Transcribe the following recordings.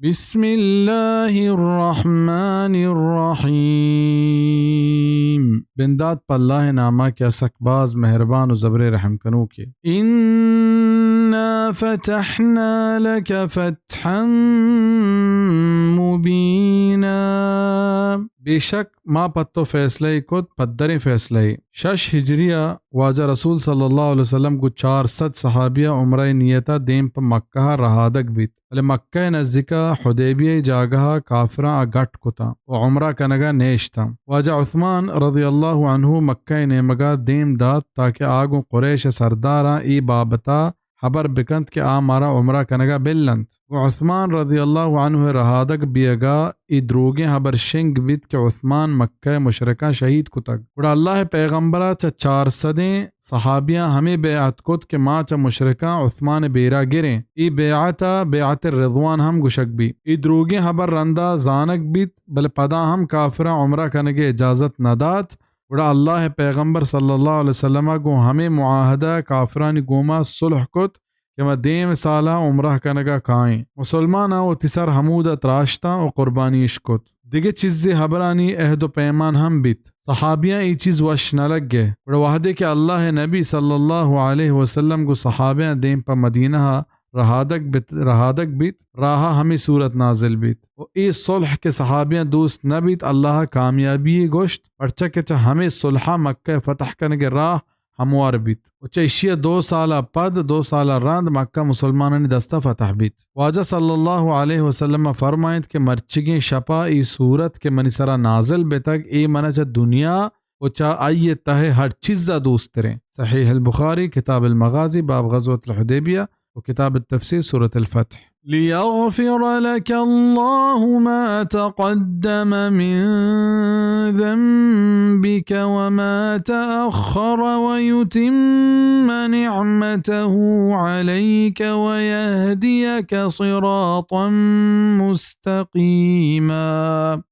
बिस्मिल्लाहिर्रहमानिर्रहीम। बिंदात पल्लाह नामा क्या सकबाज मेहरबान व ज़बर रहम कनू के। इन्ना फतहना लक फतहन मुबीना। बेशक माँ पत्तो फैसले कुत पद्दरे फैसले शश हिजरिया वाजा रसूल सल्लल्लाहु अलैहि वसल्लम को 400 सहाबिया उम्र नियता देम पर मक्का रहादक बीत अले मक्का नज़दीका हुदैबिया जागहा काफरा अगट कुता व उम्रा कनगा नेश्ता वाजा उस्मान रज़ियल्लाहु अन्हु मक्का नेमगा देम दात ताकि आगो कुरैश सरदारा ई बाबता खबर बिकंत के आ मारा उम्रा कनगा बिल्लंत व उस्मान रज़ियल्लाहु अन्हु रहादक बियगा ई द्रोगे खबर शिंग बित के उस्मान मक्का मुशरिका शहीद कुतक उड़ा अल्लाह पैगंबरा च 400 सहाबियां हमें बेअत कुत के माँ च मुशरिका उस्मान बेरा गिरे ई बेअता बेअत रिज़वान हम गुशक भी ई द्रोगे खबर रंदा जानक बित बल पदा हम काफरा उम्रा कनगे इजाजत नदात उड़ा अल्लाह पैगंबर सल्लल्लाहु अलैहि वसल्लम को हमें मुआहदा काफरानी गोमा सुलह कुत कि मैं देम साला उम्रा कनगा काएं मुसलमान व तिसर हमूदा त्राश्ता व कुर्बानी इश्कुत दिगे चीज़े हबरानी अहद पैमान हम बित सहाबियाँ ये चीज़ वश न लग गए उड़ा वाहदे के अल्लाह नबी सल्लल्लाहु अलैहि वसल्लम को सहाबियाँ देम पर मदीना रहादक बित राहा हमें सूरत नाजिल बित और इस सुलह के सहाबियाँ दोस्त न बित अल्लाह कामयाबी गोश्त अर्चा के चा हमें सुलहा मक्का फतह करने के राह हमवार बित उच्चिया 2 साल पद 2 साल रांद मक्का मुसलमानों ने दस्ता फतह बित वाजा सल्लल्लाहु अलैहि वसल्लम फरमायत के मर्चिगे शपा ई सूरत के मनिसरा नाजिल बेतक ए मन चा दुनिया उच्चा आइए तहे हर चीज़ा दोस्त रहें। सहीह अल बुखारी किताब अल मगाज़ी बाब ग़ज़वत अल हुदैबिया وكتاب التفسير سورة الفتح ليغفر لك الله ما تقدم من ذنبك وما تأخر ويتم نعمته عليك ويهديك صراطا مستقيما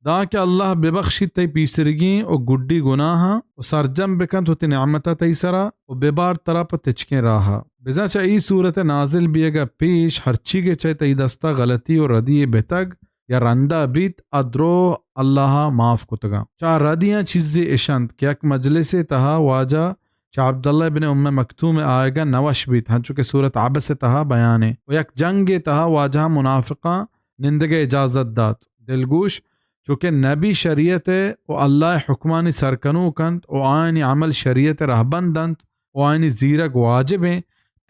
داك الله ببخشي تي بيسرگين و گڈی گناها و سرجم بکن تو تی نعمتا تیسرا و ببار طرف تچکیں راها बिजा चा ई सूरत नाजिल बियगा पेश हरची के चे तई दस्ता गलती और रदी बेतग या रंदा बीत अद्रो अल्लाह माफ कुतगा चा रदियां चीज़े इशंत कि एक मजलिस तहा वाजा चा अब्दुल्लाह इब्न उम्म मक्तूम आएगा नवश बीत हाँ चुके सूरत आबस तहा बयाने व एक जंग तहा वाजा मुनाफिका निंदगे इजाजत दात दिलगोश चूँकि नबी शरीयत व अल्लाह हुक्मानी सरकनू कंत व आयनी अमल शरीयत रहबंदंत व आयनी जीरक वाजिबें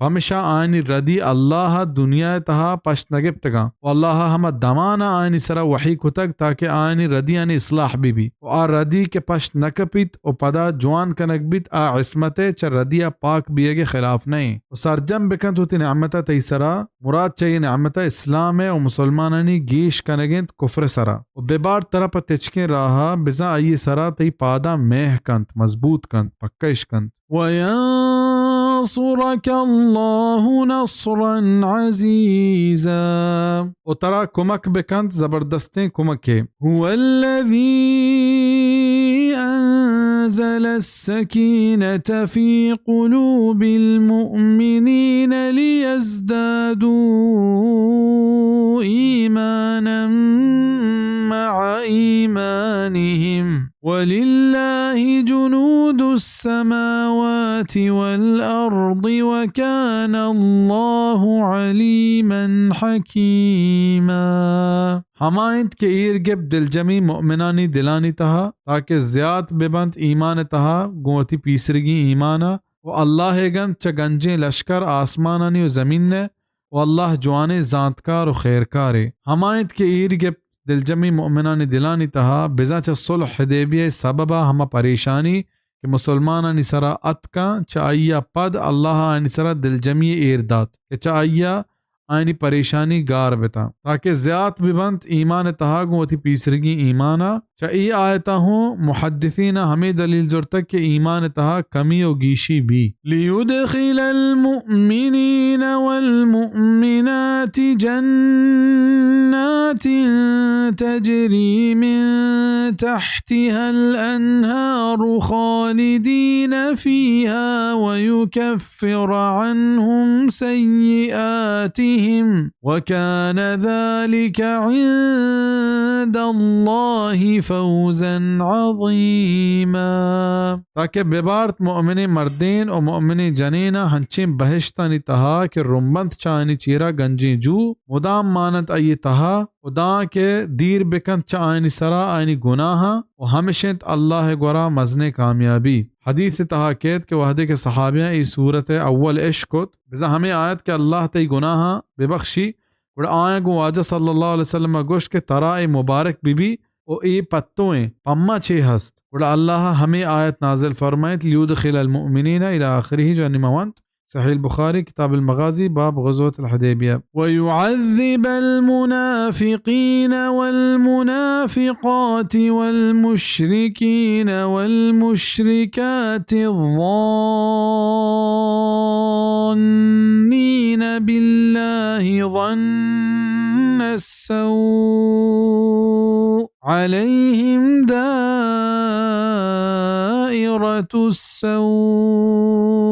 हमेशा आयनी रदी अल्लाह दुनिया तहा पश्त नगिब्तगा अल्लाह हम दमाना आयनी सरा वही कुतग ताकि आयनी रदी आनी इस्लाह भी आ रदी के पश्त नकपित और पदा जवान कनकबित आ इसमते च रदिया पाक बिये के खिलाफ नहीं सरजम बिकंत होती निअमता तईसरा मुराद चाहिए निअमता इस्लाम है और मुसलमानी गीश कनगिंत कुफ्र सरा और बेबार तरफ तिचके राहा बिजा आई सरा तई पादा मेह कंत मजबूत कंत पक्का कंत وينصرك الله نصرا عزيزا وترى كمك بكنت زبردستين كمك هو الذي أنزل السكينة في قلوب المؤمنين ليزدادوا إيمانا مع إيمانهم ولله جنود السماوات والأرض وكان الله عليما حكيما हमायत के इर्गिब दिलजमी मुअमिनानी दिलानी तहा ताकि ज़्याद बेबंत ईमान तहा गोती पीसरगी ईमाना व अल्लाह गन च गंजे लश्कर आसमानानी व ज़मीन ने व अल्लाह जवाने ज़ातकार व खैरकारे हमायत के इर्गिब दिलजमी मुअमिनानी दिलानी तहा बिजा च सुलह हुदैबिया सबबा हम परेशानी कि मुसलमान निसरा अतका चाहिया पद अल्लाह निसरा दिलजमी इरदात कि चाहिया आयनी परेशानी गार बेता ताकि ज़्याद बिबंत ईमान तहागो अति पीसरगी ईमाना चाहिए आयता हूँ मुहद्दिसीना हमें दलील जोर तक के ईमान तहा कमी और गीशी भी लियुदखिलल मुअमिनीन वल मुअमिनाति जन्नातिन تجري من تحتها الأنهار خالدين فيها ويكفر عنهم سيئاتهم وكان ذلك عند الله فوزا عظيما. تاکہ ببارت مؤمنی مردین و مؤمنی جنینا ہنچیں بہشتانی تہا کہ رمبند چانی چیرا گنجی جو مدام مانت ای تہا وداں کے دیر بکند چانی سرا آئینی گناہا و ہمشنت اللہ گورا مزنے کامیابی. حدیث تہا کہت کہ وحدے کے صحابیاں ای صورت اول عشقت بزا ہمیں آیت کہ اللہ تی گناہا ببخشی اور آئیں گو واجہ صلی اللہ علیہ وسلم گوشت کے ترائی مبارک بی بی او ای پتویں پمہ چھے ہست اور اللہ ہمیں آیت نازل فرمائت لیودخل المؤمنین الى آخری جو انموانت صحیح البخاری کتاب المغازی باب غزوة الحدیبیہ. وَيُعَذِّبَ الْمُنَافِقِينَ وَالْمُنَافِقَاتِ وَالْمُشْرِكِينَ وَالْمُشْرِكَاتِ الظَّانِّينَ بِاللَّهِ ظَنَّ السَّوْءِ عَلَيْهِمْ دَائِرَةُ السَّوْءِ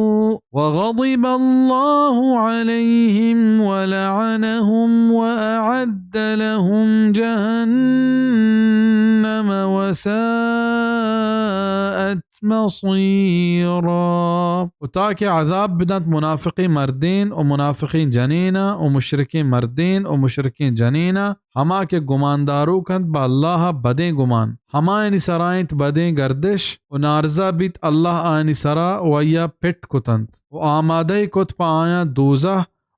وغضب الله عليهم ولعنهم وأعد لهم جهنم وساءت مصيرا. وتاکہ عذاب بدنت منافقی مردین و منافقین جنینا و مشرکین مردین و مشرکین جنینا ہما کے گماندارو کند با اللہ بدیں گمان ہما اینی سرائنت بدیں گردش و نارزا بیت اللہ آنی سرا ویا پٹ کتند و آمادہ کت پا آیا دوزہ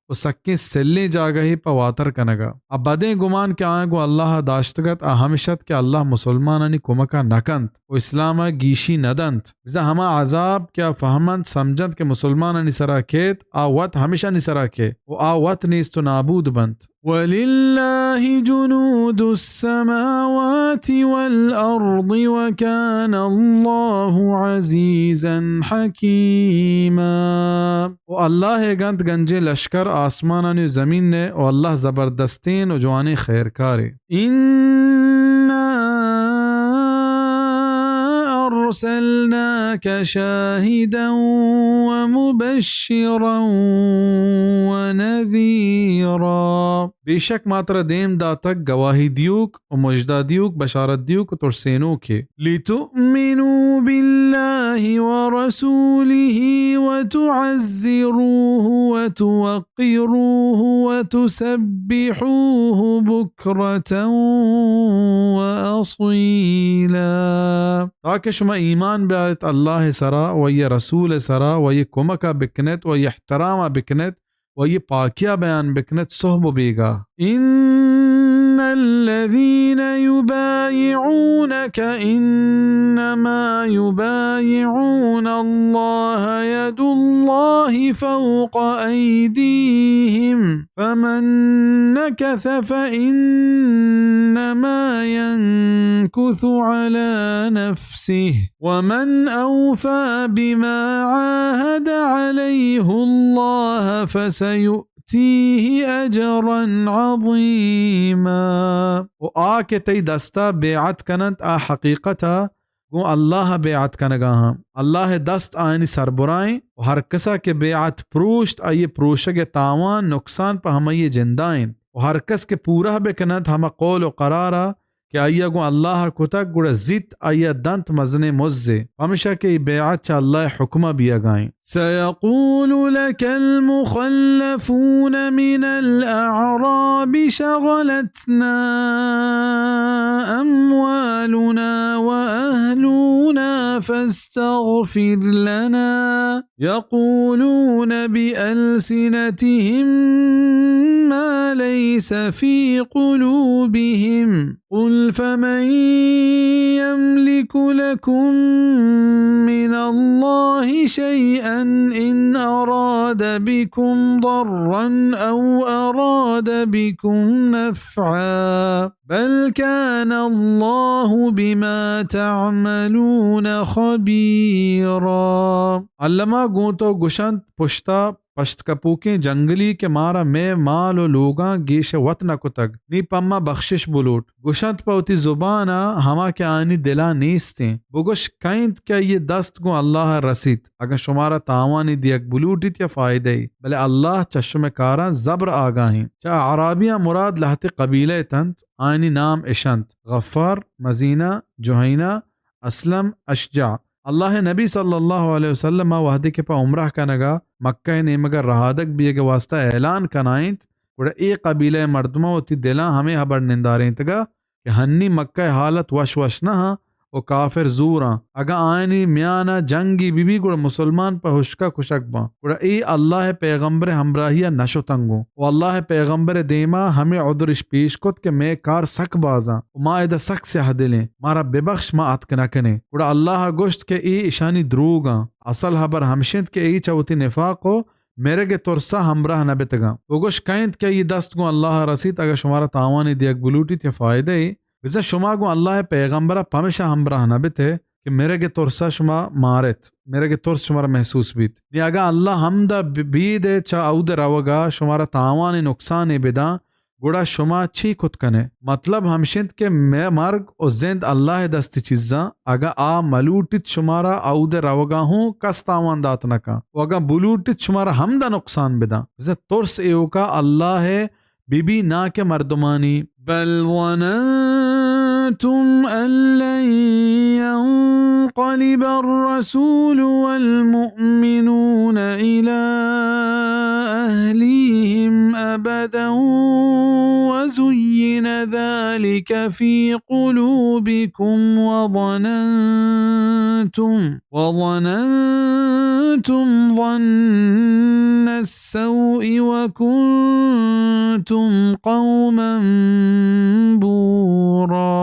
و سکیں سلی جاگہی پا واتر کنگا. اب بدیں گمان کے آئیں گو اللہ داشتگت ہمیشت کہ اللہ مسلمانانی کمکا نکند و اسلامہ گیشی ندند بزا ہما عذاب کیا فہمند سمجھند کہ مسلمانانی سرا کھیت آوات ہمیشہ نی سرا کھے و آوات نیست و نابود بند. وَلِلَّهِ جُنُودُ السَّمَاوَاتِ وَالْأَرْضِ وَكَانَ اللَّهُ عَزِيزًا حَكِيمًا. و اللہ گند گنجے لشکر آسمانانی زمین نے و اللہ زبردستین و جوانی خیرکارے. أرسلناك شاهدا ومبشرا ونذيرا. بیشک ماتر دیم داتک گواہی دیوک و مجدہ دیوک بشارت دیوک و ترسینو کے. لِتُؤْمِنُوا بِاللَّهِ وَرَسُولِهِ وَتُعَزِّرُوهُ وَتُوَقِّرُوهُ وَتُسَبِّحُوهُ بُكْرَةً وَأَصِيلًا. تاکہ شما ایمان بیایت اللہ سرا و یہ رسول سرا و یہ کمکہ بکنت و یہ احترامہ بکنت و یہ پاکیہ بیان بکنت صحب بیگا. ان الذين يبايعونك انما يبايعون الله يد الله فوق ايديهم فمن نكث فانما ينكث على نفسه ومن اوفى بما عاهد عليه الله فسيؤتيه اجرا عظیما. و آکے تی دستا بیعت کنند آ حقیقتا گو اللہ بیعت کنگا ہاں اللہ دست آئینی سربرائیں و ہر کسا کے بیعت پروشت آئیے پروشگ تاوان نقصان پا ہمیں جندائیں و ہر کس کے پورا بکنند ہمیں قول و قرارا کہ آئیہ گو اللہ کتک گوڑا زیت آئیہ دنت مزنے مزے ہمیشہ کہ بیعت چا اللہ حکمہ بیا گائیں. سيقول لك المخلفون من الأعراب شغلتنا أموالنا وأهلنا فاستغفر لنا يقولون بألسنتهم ما ليس في قلوبهم قل فمن يملك لكم من الله شيئا إن أراد بكم ضرا أو أراد بكم نفعا بل كان الله بما تعملون خبيرا. علما گو تو گشند پشتا पश्त कपूके जंगली के मारा मैं माल व लोगा गेश वत न कुतग नी पम्मा बख्शिश बुलूट गुशत पौती जुबाना हमा के आनी दिला नीस्ते बुगुश कैंत क्या ये दस्त गो अल्लाह रसीद अगर शुमारा तावानी दियक बुलूटित या फायदे भले अल्लाह चश्म कारा जबर आगाही चा अराबिया मुराद लहते कबीले तंत आनी नाम इशंत गफ्फार मजीना जुहैना असलम अशजा अल्लाह नबी सल्लल्लाहु अलैहि वसल्लम वहदे के पा उम्रह कनगा मक्का ने मगर रहादक भी के वास्ता ऐलान कनाइत उड़ा एक कबीले मर्दमा होती दिला हमें हबर निंदारे तगा कि हन्नी मक्का हालत वश वश ना ओ काफिर जूरा अगा आयनी म्याना जंगी बीबी गुड़ मुसलमान पर हुश्का खुशक बा गुड़ा ए अल्लाह पैगंबर हमराहिया नशो तंगो ओ अल्लाह पैगंबर देमा हमें उदरिश पेश कुत के मैं कार सक बाजा मा एदा सक से हदिले मारा बेबख्श मा अतक न कने गुड़ा अल्लाह गोश्त के ए ईशानी द्रूगा असल हबर हमशिंद के ए चौती निफाक हो मेरे के तुरसा हमराह न बेतगा वो गोश कैंत क्या ये दस्त को अल्लाह रसीद अगर शुमारा तावानी दियक बुलूटी थे फायदे विज़ा शुमा को अल्लाह पैगंबरा पमेशा हमराह न बेते कि मेरे के तुरसा शुमा मारत मेरे के तुरस शुमारा महसूस बीत नि अगा अल्लाह हमदा बीदे चा औद रवगा शुमारा तावानी नुकसान बेदा गुड़ा शुमा छी खुद कने मतलब हमशिंद के मैं मर्ग और जिंद अल्लाह दस्ती चीज़ा अगा आ मलूटित शुमारा औद रवगा हूँ कस तावान दात नका अगा बुलूटित शुमारा हमदा नुकसान बेदा विज़ा तुरस एव का अल्लाह है बीबी ना के मर्दमानी बल वनंतुम अल्लन यंक़लिब अर्रसूल वल्मुअमिनून इला अहलिहिम अबदन वज़ुय्यिन ज़ालिक फ़ी क़ुलूबिकुम वज़नंतुम ظن السوء وكنتم قوما बूरा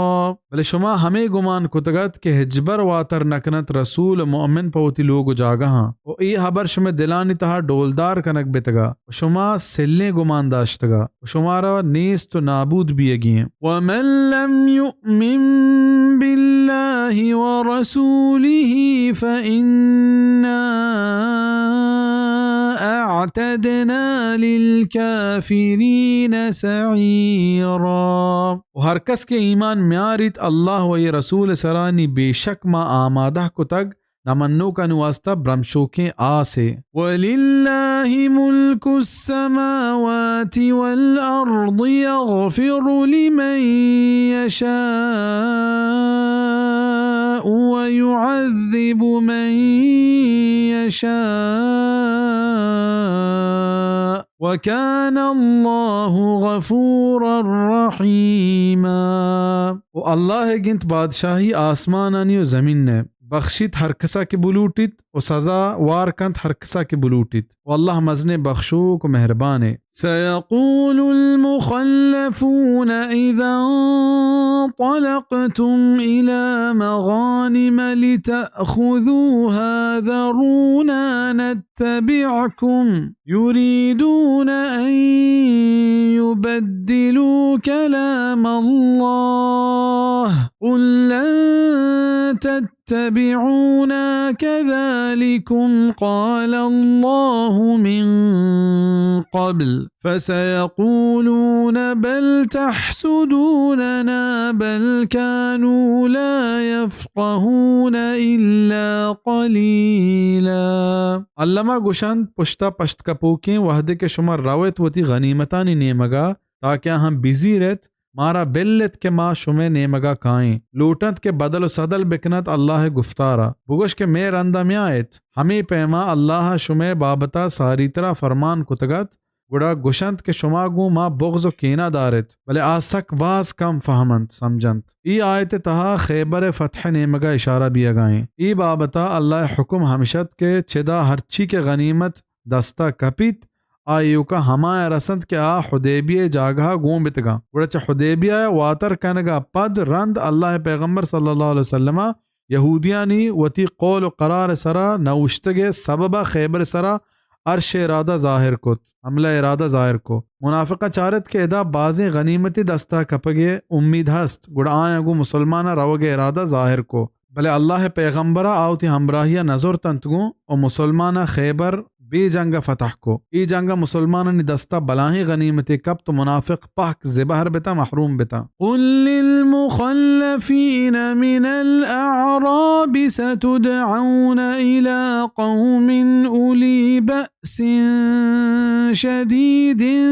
भले शुमा हमें गुमान कुतगत के हिजबर वातर नकनत रसूल मोमिन पवती लोग जागहा ओ ई हबर शुमे दिलानी तहा डोलदार कनक बेतगा शुमा सिल्ले गुमान दाश्तगा शुमारा नीस तो नाबूद भी यगिए वमन लम युमिन बिल्लाहि व रसूलिहि फइन्ना अअतदना लिलकाफिरीन सईरा हर कस के ईमान म्यारित अल्लाह व ये रसूल सरानी बेशक मा आमादा को तग नमन्नो का नुवास्ता ब्रह्मशोकें आसे वलिल्लाहि मुल्कुस समावाति वल अर्दि यग़फिरु लिमन यशाअ व युअज़्ज़िबु मन यशाअ वकान अल्लाहु गफूरर रहीमा वो अल्लाह गिनत बादशाही आसमानानी व ज़मीन ने बख्शित हर कसा के बुलूटित और सजा वार कंत हर कसा के बुलूटित वल्लाह मजने बख्शो को मेहरबान है सयक़ूलुल मुखल्लफून इज़ा तलक़तुम इला मग़ानिम लितअख़ुज़ूहा ज़रूना नत्तबिअकुम युरीदून अन युबद्दिलू कलाम अल्लाह क़ुल लन तत्तबिऊना कज़ालिकुम क़ाल अल्लाहु मिन क़ब्ल फसयक़ूलून बल तहसुदूनना बल कानू ला यफ़क़हून इल्ला क़लीला अल्लामा गुशान पुश्ता पश्त कपोकें वहदे के शुमार रावत वती गनीमतानी नेमगा ताकि हम बिजी रहत मारा बिल्लत के माँ शुमे नेमगा काएं लूटत के बदल सदल बिकनत अल्लाह गुफ्तारा बुगश के मेर अंदा में आयत हमें पैमा अल्लाह शुमे बाबता सारी तरह फरमान कुतगत गुड़ा गुशंत के शुमागू माँ बुग़्ज़ कीना दारत भले आसक बास कम फहमंत समझंत ई आयत तहा खैबर फतह नेमगा इशारा भी अगाएं ई बाबता अल्लाह हुक्म हमशत के छिदा हरची के गनीमत दस्ता कपित आयु का हमाय रसंत के आ हुदैबिया जागहा गों बितगा गुड़ा हुदैबिया वातर कनगा पद रंद अल्लाह पैगंबर सल्लल्लाहु अलैहि वसल्लम यहूदियानी वती कौल करार सरा नौश्तगे सबबा खैबर सरा अर्श इरादा ज़ाहिर को हमला इरादा ज़ाहिर को मुनाफिका चारत के एदा बाज़े गनीमती दस्ता कपगे उम्मीद हस्त गुड़ा आयगु मुसलमाना रवगे इरादा ज़ाहिर को भले अल्लाह पैगंबरा आवती हमराहिया नज़र तंतगु और मुसलमाना खैबर बे जंगा फतह को ई जंगा मुसलमानों ने दस्ता बलाही गनीमत कब तो मुनाफिक पहक ज़िबहर बेता महरूम बेता कुल लिल मुखल्लफीन मिनल अअराब सतुदऊन इला कौमिन उली बअसिन शदीदिन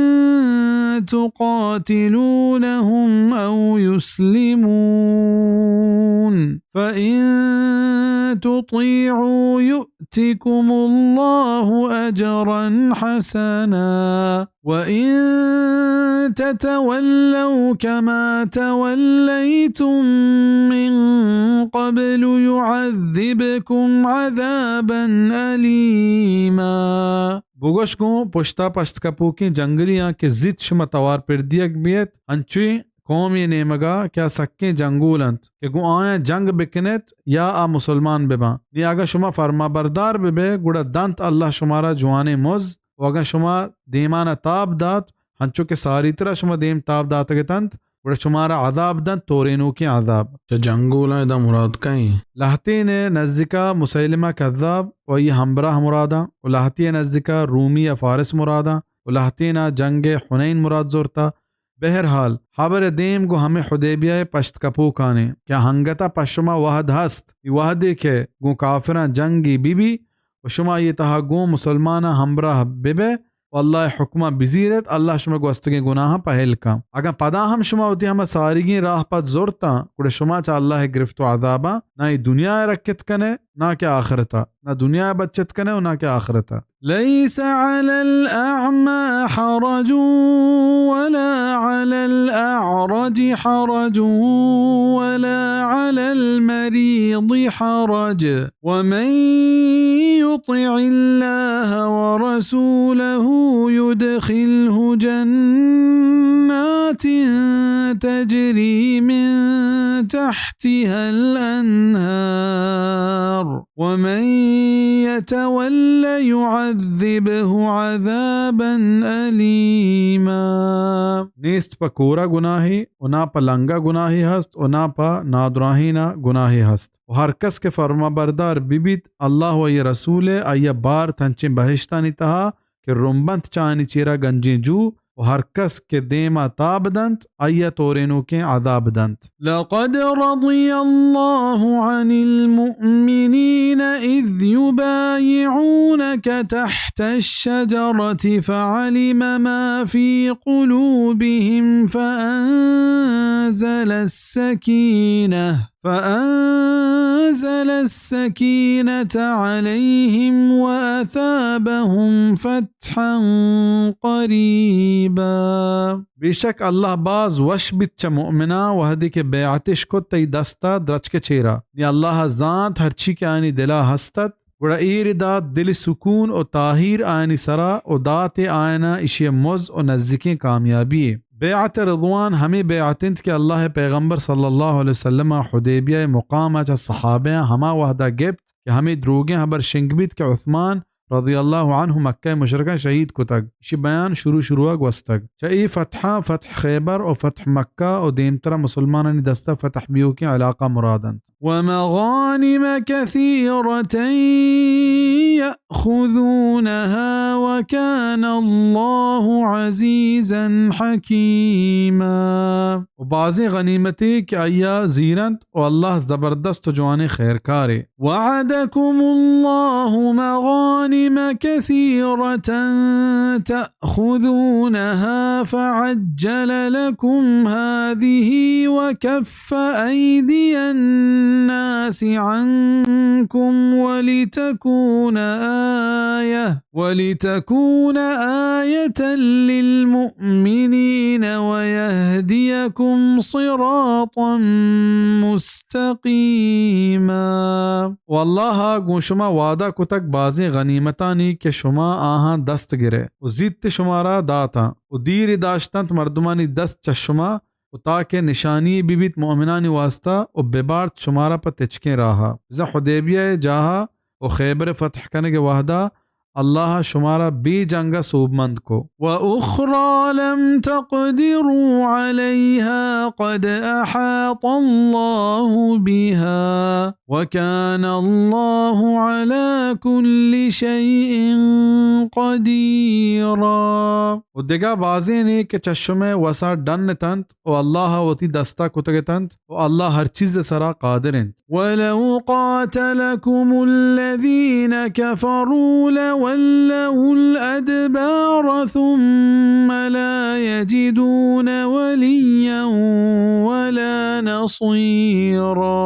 तुकातिलूनहुम औ युस्लिमून फ़इन तुतीअू युअतिकुमुल्लाहु अजरन हसना वइन ततवल्लौ कमा तवल्लैतुम मिन क़ब्लु युअज़्ज़िबकुम अज़ाबन अलीमा बुगोश को पुश्ता पश्त कपू की जंगलियां के जिद शुमा तवार पर दियक बियत अंचुई कौम ये नेमगा क्या सक्के जंगूलंत के गु आया जंग बिकनेत या आ मुसलमान बेबा नि आगा शुमा फरमा बरदार बेबे गुड़ा दंत अल्लाह शुमारा जुआने मुज वगा शुमा देमाना ताब दात हंचो के सारी तरह शुमा देम ताब दात के तंत गुड़ा शुमारा अजाब दंत तोरेनु के अजाब जंगूला दा मुराद कहीं लहती ने नज़िका मुसैलिमा कज़्ज़ाब व ये हमराह मुरादा लहती नज़िका रूमी या फारिस मुरादा लहती ना जंग हुनैन मुराद जोरता बहरहाल खबर देम गो हमें हुदैबिया पश्त कपू काने क्या हंगता पशुमा वहद हस्त वह देखे गो काफिरा जंगी बीबी शुमा ये तहा गो मुसलमाना हमराह बिबे वल्लाह हुक्मा बिजीरत अल्लाह शुमा गोस्तगे गुनाह पहल का अगर पदा हम शुमा होती हम सारिगी राह पद जोरता कुड़े शुमा चा अल्लाह गिरफ्त अज़ाबा ना ये दुनिया रक्कत कने ना क्या आखिरता ना दुनिया बच्चत कने और ना क्या आखिरता लैस अलल अअमा हरजु वला अलल अअरज हरजु वला अलल मरीद हरज वमन युतिइल्लाह व रसूलहु युदखिलहु जन्नातिन तजरी मिन तहतिहल अन्हार वमन यतवल्ल युअज़्ज़िबहु अज़ाबन अलीमा नेस्त पर कोरा गुनाही उना पर लंगा गुनाही हस्त उना पर नादुराहीना गुनाही हस्त हर कस के फरमा बरदार बिबित अल्लाह व ये रसूल आया बार थंचे बहिश्तानी तहा कि रुम्बंत चानी चेरा गंजी जू हर कस के देमा ताबदंत आया तोरेनु के आज़ाबदंत लक़द रज़ियल्लाहु अनिल मुअमिनीन इज़ युबायिऊनक तहतश शजरति फ़अलिम मा फ़ी क़ुलूबिहिम فأنزل السكينة عليهم وأثابهم فتحا قريبا बेशक अल्लाह बाज वश बिच्च मुअमिना वहदी के बेअतिश को तई दस्ता द्रच के चेरा नि अल्लाह ज़ात हरची के आनी दिला हस्तत गुड़ा ईरदात दिल सुकून और ताहिर आयनी सरा और दात आयना इशिय मुज और नज़दीकी कामयाबी बेअत रज़वान हमें बेअतिंत के अल्लाह पैगंबर सल्लल्लाहु अलैहि वसल्लम हुदैबिया मुकाम चा सहाबे हमा वहदा गिफ्त कि हमें द्रोगे हबर शिंगबित के उस्मान रज़ियल्लाहु अन्हु मक्का मुशरका शहीद को तक इसी बयान शुरू वस्तक चाहे फतह खैबर और फतह मक्का और देमतरा मुसलमानों ने दस्ता फतह बियो के इलाका मुरादन वमग़ानिम कसीरतन यअख़ुज़ूनहा वकान अल्लाहु अज़ीज़न हकीमा और बाज़ी गनीमतें कि आया ज़ीरत और अल्लाह ज़बरदस्त जवान खैरकारे वअदकुमुल्लाहु मग़ानिम कसीरतन तअख़ुज़ूनहा फ़अज्जल लकुम हाज़िही वकफ़ ऐदियन الناس عنكم ولتكون آية للمؤمنين ويهديكم صراطا مستقيما والله گو شما وعدہ کو تک بازی غنیمتانی کہ شما آہاں دست گرے و زیدت شمارا داتا و دیر داشتند مردمانی دست چشما ताकि निशानी बीबित मोमिनानी वास्ता और बेबार्त शुमारा पर तिचके रहा ज़ा हुदैबिया जहा और खैबर फतह करने के वाहदा अल्लाह शुमारा बी जंगा सूबमंद को व उखरा लम तक़दिरू अलैहा क़द अहात अल्लाहु बिहा وَكَانَ اللَّهُ عَلَى كُلِّ شَيْءٍ قَدِيرًا. و دیگه واضح نہیں کہ چشمے وسا ڈن تنت و اللہ وتی دستا کتگ تنت و اللہ ہر چیز سرا قادر انت. وَلَوْ قَاتَلَكُمُ الَّذِينَ كَفَرُوا لَوَلَّوُا الْأَدْبَارَ ثُمَّ لَا يَجِدُونَ وَلِيًّا وَلَا نَصِيرًا.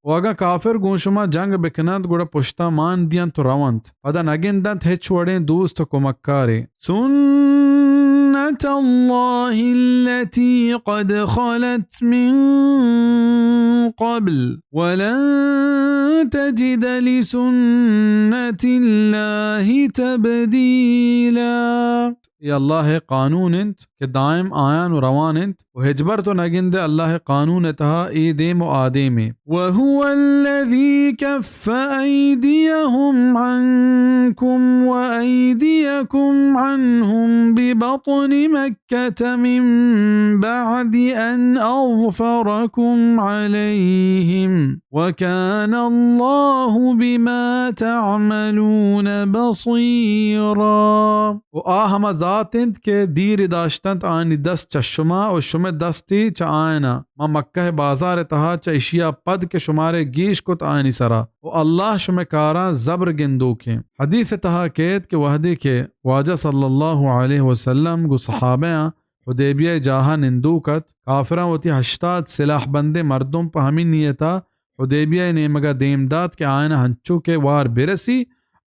و اگا کافر گوشما جنگ بکنند گوڑا پشتا مان دیان تو روانت پدا نگندند ہچ وڑیں دوست کمکارے. سُنَّةَ اللَّهِ الَّتِي قَدْ خَلَتْ مِن قَبْلُ وَلَن تَجِدَ لِسُنَّةِ اللَّهِ تَبْدِيلًا. یہ اللہ قانون انت کہ دائم آیان و روان انت و ہجبر تو نگند اللہ قانون تہا ای دیم و آدیم. وَهُوَ الَّذِي كَفَّ أَيْدِيَهُمْ عَنْكُمْ وَأَيْدِيَكُمْ عَنْهُمْ بِبَطْنِ مَكَّةَ مِنْ بَعْدِ أَنْ أَظْفَرَكُمْ عَلَيْهِمْ وَكَانَ اللَّهُ بِمَا تَعْمَلُونَ بَصِيرًا. و ہما ذات انت کہ دیر داشتند آنی دست چا شما و شما دستی چا آئینا ما مکہ بازار تہا چا اشیا پد کے شمارے گیش کت آئینی سرا و اللہ شما کاران زبر گندو کے. حدیث تہا کہت کہ وحدی کے واجہ صلی اللہ علیہ وسلم گو صحابیاں حدیبیہ جاہا نندوکت کافران وتی 80 سلاح بندے مردم پا ہمیں نیتا حدیبیہ نیمگا دیمداد کے آئینہ ہنچو کے وار برسی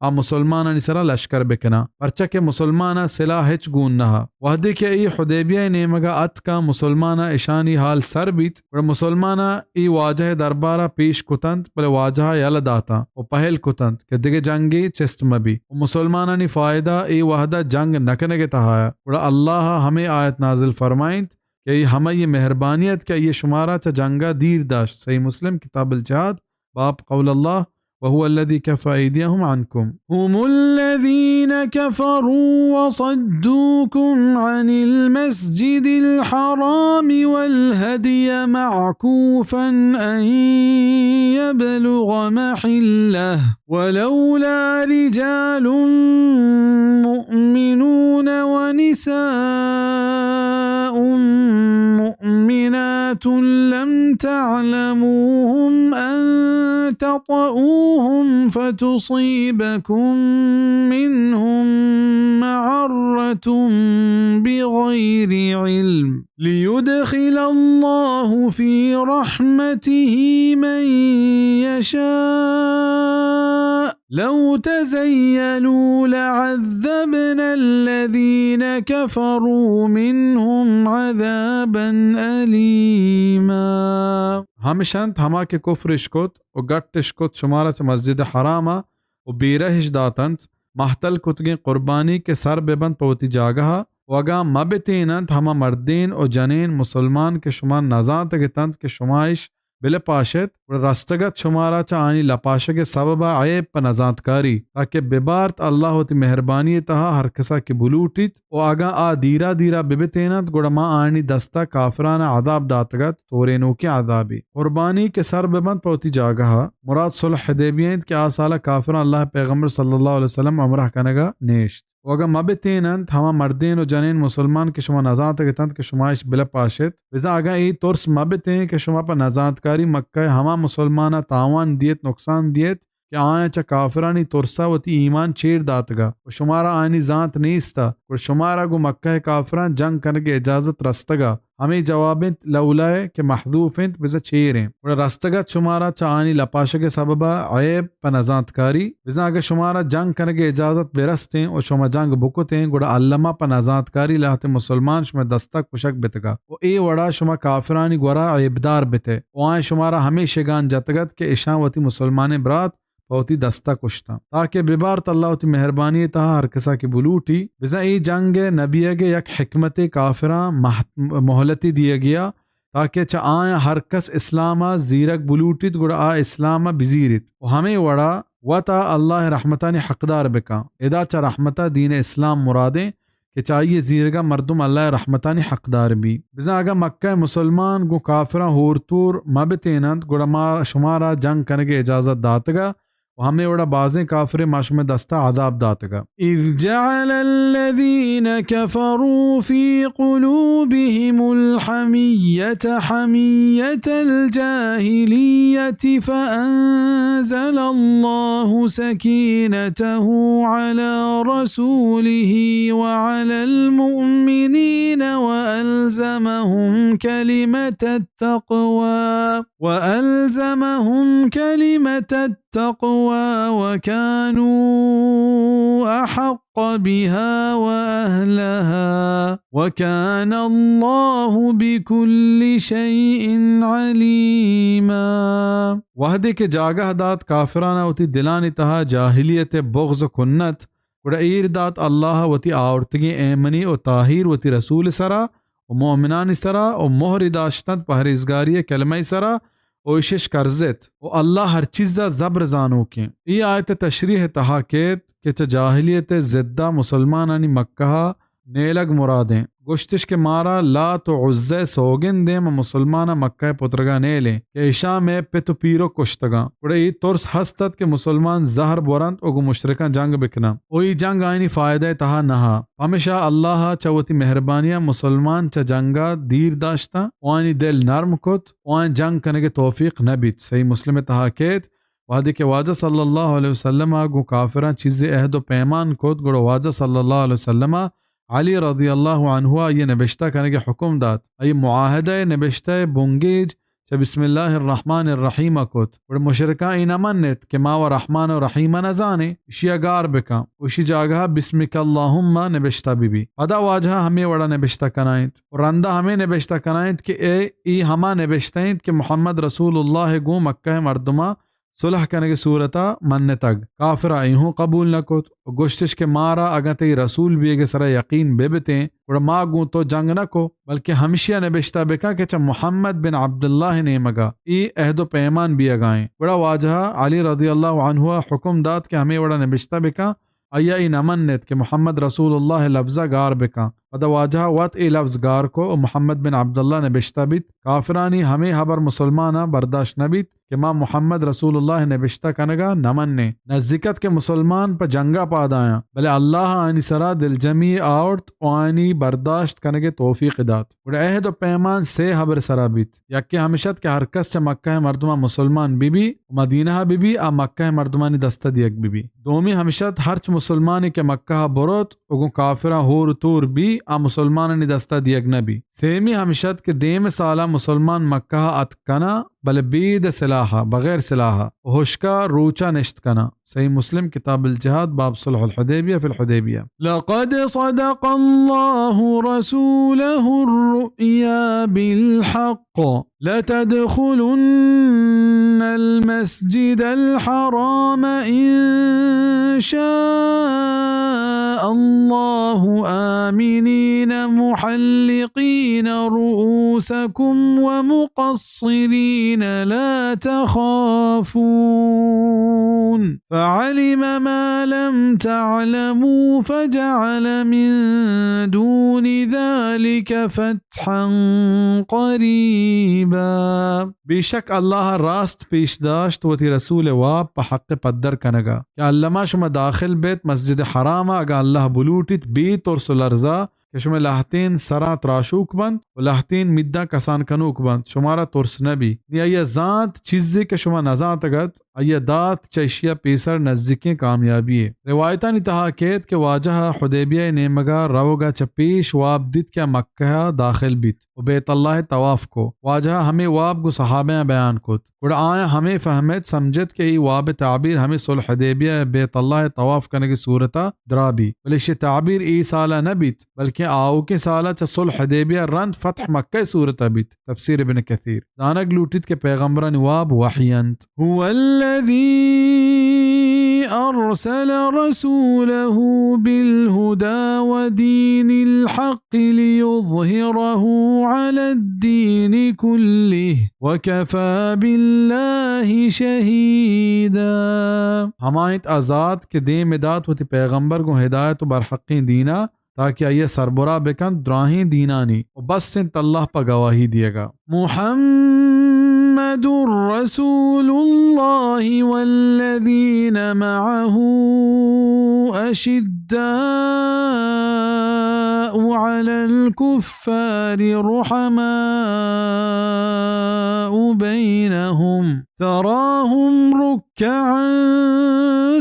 آ مسلمانہ نسرا لشکر بکنا پرچہ کے مسلمانہ سلاح ہچ گون نہا. وحدی کے ای حدیبیہ نیمگا ات کا مسلمانہ اشانی حال سر بیت اور مسلمانہ ای واجہ دربارہ پیش کتند پل واجہ یل داتا و پہل کتند کہ دیگے جنگی چست مبی و مسلمانہ نی فائدہ ای وحدہ جنگ نکنگے تہایا اور اللہ ہمیں آیت نازل فرمائند کہ ہمیں یہ مہربانیت کہ یہ شمارہ چا جنگا دیر داشت. صحیح مسلم کتاب الجہاد باب قول اللہ وهو الذي كف أيديهم عنكم. هم الذين كفروا وصدوكم عن المسجد الحرام والهدي معكوفا أن يبلغ محله ولولا رجال مؤمنون ونساء مؤمنات لم تعلموهم أن تطؤوهم فتصيبكم منهم معرة بغير علم ليدخل الله في رحمته من يشاء لو تزيلوا لعذبنا الذين كفروا منهم عذابا أليما. همشنت هما کے کفر اشکت و گٹ اشکت شمارت مسجد حرامہ و بیرہش داتنت محتل کتگیں قربانی کے سر ببند پوتی جاگہا وگا مبتیننت ہما مردین و جنین مسلمان کے شما نزانت کے تنت کے شمائش بل پاشت و رستگت شمارا چا آنی لپاشک سببا عیب پا نزانت کاری تاکہ ببارت اللہ ہوتی مہربانی تہا ہر کسا کی بلوٹیت و آگا آ دیرا دیرا ببتینت گوڑا ما آنی دستا کافران عذاب داتگت تورینو کی عذابی. قربانی کے سر ببند پوتی جاگہا مراد صلح حدیبیت کے آسالہ کافران اللہ پیغمبر صلی اللہ علیہ وسلم عمرہ کنگا نیشت. وگا مبتینند ہما مردین و جنین مسلمان کے شما نزانت کے تند کے شمائش بلا پاشت وزا آگا ای ترس مبتین کہ شما پا نزانت کاری مکہ ہما مسلمانہ تاوان دیت نقصان دیت کہ آیا چا کافرانی ترسا و تی ایمان چیر داتگا و شمارا آئینی زانت نیستا و شمارا گو مکہ کافران جنگ کرنے اجازت رستگا ہمیں جوابیں لولائے کہ محذوفیں بزا چیریں و رستگت شمارا چا آئینی لپاشک سببا عیب پا نزانت کاری بزا اگر شمارا جنگ کرنے اجازت برستیں و شما جنگ بکتیں گوڑا علمہ پا نزانت کاری لہت مسلمان شما دستک پشک بتگا و ای وڑا شما کافرانی گورا عیبدار بتے و آئین شمارا ہمیں شگان جتگت کہ اشان وتی مسلمان برات بہتی دستا کشتا تاکہ ببارت اللہ تی مہربانی تہا ہر کسا کی بلوٹی بزا ای جنگ نبیہ کے یک حکمت کافران محلتی دیا گیا تاکہ چا آیا ہر کس اسلامہ زیرک بلوٹیت گوڑا آ اسلامہ بزیرت و ہمیں وڑا و تا اللہ رحمتانی حقدار بکا ادا چا رحمتہ دین اسلام مرادیں कि चाहिए जीरगा मर्दुम अल्लाह रहमतानी हकदार भी बिजा अगर मक्का मुसलमान गो काफिरा होरतूर मबतेनंत गुड़मा शुमारा जंग करने की इजाजत दातगा हमें वड़ा बाज़ें काफिर माशुम दस्ता आदाब दातगा इज़ जअलल्लज़ीन कफ़रू फ़ी क़ुलूबिहिमुल हमिय्यत हमिय्यतल जाहिलिय्यति फ़अंज़लल्लाहु सकीनतहु अला रसूलिही व अलल मुअ्मिनीन व अल्ज़महुम कलिमतत तक़वा वकानू अहक़्क़ बिहा वअहलहा वकानल्लाहु बिकुल्लि शैइन अलीमा वहदे के जागह दात काफिराना वती दिलानी तहा जाहिलियत बुग़्ज़ कुन्नत वड़ा ईर दात अल्लाह वती आवरतगी एमनी व ताहीर वती रसूल सरा व मोमिनान सरा व मोहर दाश्तत पहरेज़गारी कलमा सरा ओशिश करजत ओ अल्लाह हर चीज़ा जबर जानो के ये आयत तशरीह तहाकेत के च जाहिलियत ज़िद्दा मुसलमानानी मक्का नेलग मुरादें गुश्तिश के मारा ला तो उज़्ज़े सोगिन दे म मुसलमाना मक्का पुत्रगा नेले के इशा में पितु पीरो कुश्तगा उड़े ई तुर्स हस्तत के मुसलमान जहर बोरंत ओगु मुशरिका जंग बिकना ओई जंग आईनी फायदे तहा नहा हमेशा अल्लाह चवती मेहरबानिया मुसलमान च जंगा दीर दाश्ता वानी दिल नरम कुत वान जंग करने के तौफीक नबित सही मुस्लिम तहाकेत वादे के वाजा सल्लल्लाहु अलैहि वसल्लम गु काफिरा चीज़े अहद व पैमान कुत गुड़ो वाजा सल्लल्लाहु अलैहि वसल्लम अली रज़ी अल्लाहु अन्हु ये नबिश्ता करने के हुक्म दात ये मुआहदा नबिश्ता बुंगेज च बिस्मिल्लाहिर्रहमानिर्रहीम कुत और मुशरिका इनमन्नत के मा व रहमान व रहीम न जाने इशियागार बिका उशी जागह बिस्मिकल्लाहुम्मा नबिश्ता बीबी अदा वाजहा हमें वड़ा नबिश्ता कनाइत और रंदा हमें नबिश्ता कनाइत के ए हमा नबिश्ताइत के मोहम्मद रसूलुल्लाह गो मक्का मर्दमा सुलह करने की सूरता मन तक काफिरा इहों कबूल न कुत गुश्तिश के मारा अगर ते रसूल भी के सरा यकीन बेबते और मागू तो जंग न को बल्कि हमेशा नबिश्ता बेका के च मोहम्मद बिन अब्दुल्लाह ने मगा ई अहदो पैमान भी अगाएं बड़ा वाजहा अली रज़ी अल्लाहु अन्हु हुक्म दात के हमें बड़ा नबिश्ता बेका अया इन अमन्नत के मोहम्मद रसूलुल्लाह लफ्ज़ा गार बेका अदा वाजहा वत ए लफ्ज़ गार को मोहम्मद बिन अब्दुल्लाह नबिश्ता बित काफिरानी हमें हबर मुसलमाना बर्दाश्त नबित कि माँ मोहम्मद रसूलुल्लाह नबिश्ता कनगा नमन्ने नज़िकत के मुसलमान पर जंगा पादाया भले अल्लाह आनी सरा दिल जमी आउट आनी बर्दाश्त करने के तौफीक दात उड़े अहद पैमान से हबर सराबित यक्के हमेशत के हरकस से मक्का मर्दमा मुसलमान बीबी मदीना बीबी आ मक्का मर्दमानी दस्तदियक बीबी दोमी हमेशत हर्च मुसलमानी के मक्का बरोत उगो काफिरा होर तूर भी आ मुसलमानी दस्तदियक नबी सेमी हमेशत के देम साला मुसलमान मक्का अतकना बल बीद सिलाहा बगैर सिलाहा होशका रूचा निश्त कना सही मुस्लिम किताब अल-जिहाद बाब सुलहुल हुदैबिया फिल हुदैबिया लक़द सदक़ल्लाहु रसूलहु अर्रुया बिल हक़्क़ लतदखुलुन्नल मस्जिदल हराम इंशाअल्लाहु आमिनीन मुहल्लिकीन रुऊसकुम व मुक़स्सिरीन ला तख़ाफून फ़अलिम मा लम तअलमू फ़जअल मिन दूनि ज़ालिक फ़तहन क़रीबा बेशक अल्लाह रास्त पेशदाश्त वती रसूल वाब पा हक़ पद्दर कनगा क्या अल्लामा शुमा दाखिल बेत मस्जिद हरामा अगा अल्लाह बुलूटित बेत और सुलरजा कि शुमा लहतीन सरा त्राशूक बंद व लहतीन मिद्दा कसान कनूक बंद शुमारा तुर्स नबी निया जात चीज़े के शुमा नजात अगत अय्या दात चैशिया पेसर नज़दीकें कामयाबी है रिवायता ने तहाकेत के वाजह हुदैबिया नेमगा रवगा चपेश वाब दित क्या मक्का दाखिल बित व बेत अल्लाह तवाफ को वाजह हमें वाब गो सहाबे बयान कुत उड़ आया हमें फहमत समझत के ई वाब ताबीर हमें सुलह हुदैबिया बेत अल्लाह तवाफ करने की सूरता दराबी बलिश ताबीर ई साला नबित बल्कि आओ के साला च सुलह हुदैबिया रंद फतह मक्का सूरता बित तफसीर इब्न कसीर दानक लूटित के पैगंबरन वाब वहियंत हुवल्लज़ी अरसल रसूलहु बिलहुदा व दीनिल हक़्क़ि लियुज़हिरहु अलद्दीन कुल्लिहि व कफ़ा बिल्लाहि शहीदा हमायत आज़ाद के दे मिदात होती पैगंबर को हिदायत बर हक़्क़ी दीना ताकि ये सरबरा बेकन द्राही दीनानी और बस से अल्लाह पर गवाही दिएगा। मुहम्मदुर रसूलुल्लाह वल्लज़ीना मअहू अशिद्दाउ अलल कुफ्फारि रुहमाउ बैनहुम तराहुम रुक्कअन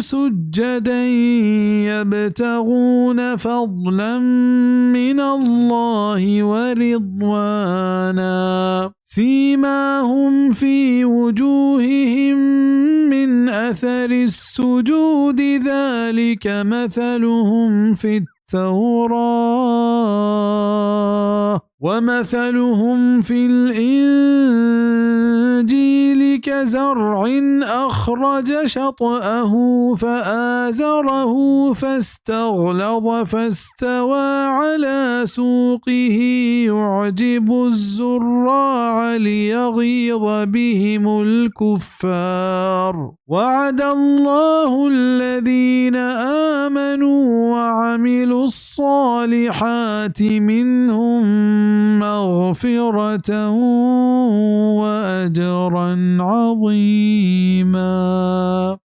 सुज्जदन यब्तगून फضلا मिनल्लाहि व रिضवाना सीमाहुम फी वजूहिहिम मिन अथरिस सुजूद ذلك مثلهم في التوراة ومثلهم في الإنجيل كزرع أخرج شطأه فآزره فاستغلظ فاستوى على سوقه يعجب الزراع ليغيظ بهم الكفار وعد الله الذين آمنوا وعملوا الصالحات منهم مغفرة وأجرا عظيما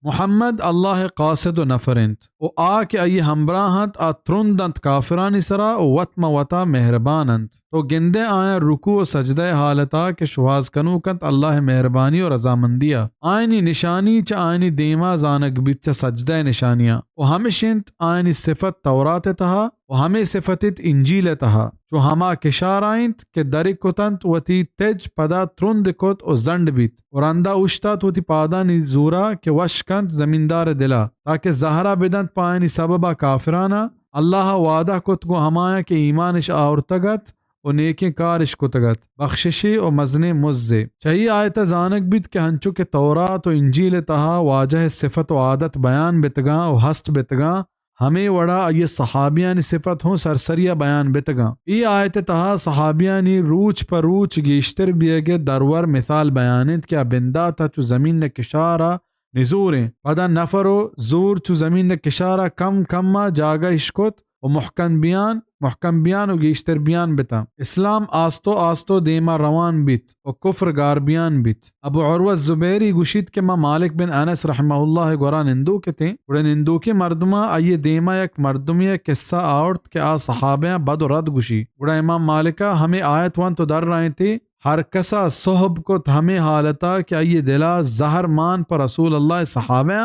محمد الله قاصد نفرنت و آके अय हमराहत अत्रुंदंत काफिरानी सरा वतम वता मेहरबानंत तो गिंदे आया रुकू व सजदे हालता के शुहाज कनूकंत अल्लाह मेहरबानी और रजामंदिया आयनी निशानी च आयनी देमा जानक बिच सजदे निशानिया व हमेशिंत आयनी सिफत तौरात तहा व हमें सिफतित इंजील तहा जो हमा किशार आइंत के दरिकुतंत वती तेज पदा त्रुंद कुत और जंड बीत और अंदा उश्तात वती पादा निजूरा के वशकंत जमींदार दिला ताकि जहरा बिदंत पायनी सबबा काफिराना अल्लाह वादा कुत को हमाया के ईमानिश आवरतगत और नेके कारिश कुतगत बख्शिशी और मजने मुज्जे चाहिए आयत जानक बित के हंचु के तौरात और इंजील तहा वाजह सिफत व आदत बयान बितगा और हस्त बितगा हमें वड़ा ये सहाबियानी सिफत हो सरसरिया बयान बितगा ये आयत तहा सहाबियानी रूच पर रूच गिश्तर बियगे दरवर मिसाल बयानित क्या बिंदा था चु जमीन ने किशारा निजूरें पदा नफरो जूर चु जमीन ने किशारा कम कम्मा जागा इश्कुत और मुहकम बियान और गिश्तर बियान बिता इस्लाम आस्तो आस्तो देमा रवान बित और कुफ्र गार बियान बित अबू उर्वा जुबैरी गुशित के मा मालिक बिन अनस रहमहुल्लाह गोरा निंदू के थे उड़े निंदू के मर्दमा आये देमा एक मर्दमिया किस्सा आउट के आ सहाबे बद रद गुशी उड़ा इमाम मालिका हमें आयत वन तो डर रहे थे हर कसा सोहब को हमें हालता कि आये दिला जहर मान पर रसूल अल्लाह सहाबे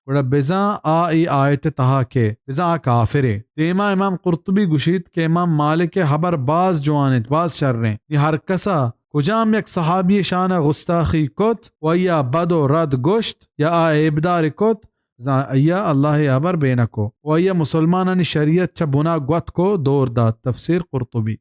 उड़ा बिजा आ आयत तहा के बिजा काफिरे तेमा इमाम कुर्तुबी गुशीत के इमाम मालिक हबर बाज जवानित बाज शर्रें ये हर कसा कुजाम एक सहाबी शाना गुस्ताखी कुत व या बदो रद गुश्त या आ इबदार कुत या अल्लाह अबर बेनको व या मुसलमानानी शरीयत च बुना गुत को दौर दा तफसीर कुर्तुबी।